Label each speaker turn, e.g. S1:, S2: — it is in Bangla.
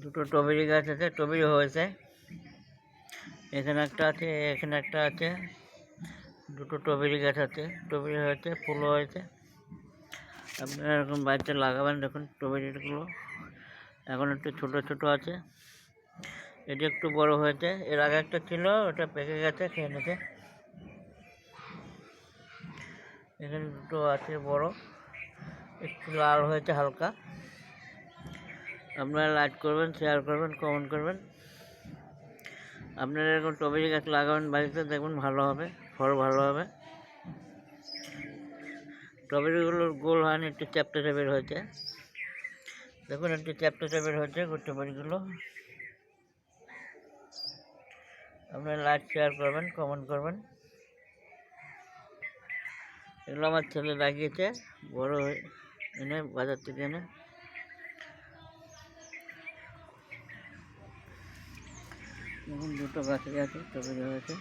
S1: দুটো টবেরি গাছ আছে, টবেরি হয়েছে। এখানে একটা আছে, এখানে একটা আছে। দুটো টবেরি গাছ আছে, টবেরি হয়েছে, ফুলও হয়েছে। আপনারা এরকম বাড়িতে লাগাবেন। দেখুন টবেরিগুলো এখন একটু ছোট ছোট আছে, এটি একটু বড় হয়েছে। এর আগে একটা ছিল, ওটা পেকে গেছে, খেয়ে নিতে। এখানে দুটো আছে বড়, একটু লাল হয়েছে হালকা। আপনারা লাইক করবেন, শেয়ার করবেন, কমেন্ট করবেন। আপনারা এরকম টবেরি গাছ লাগাবেন বাড়িতে, দেখবেন ভালো হবে, ফল ভালো হবে। টবেরিগুলোর গোল হয়নি, একটু চ্যাপ্টা টাইপের হয়েছে। দেখুন একটু চ্যাপ্টা টাইপের হয়েছে টবেরিগুলো। আপনারা লাইক শেয়ার করবেন, কমেন্ট করবেন। এগুলো আমার ছেলে লাগিয়েছে, বড় এনে বাজার থেকে এনে। দেখুন দুটো গাছে আছে, টবেরি হয়েছে।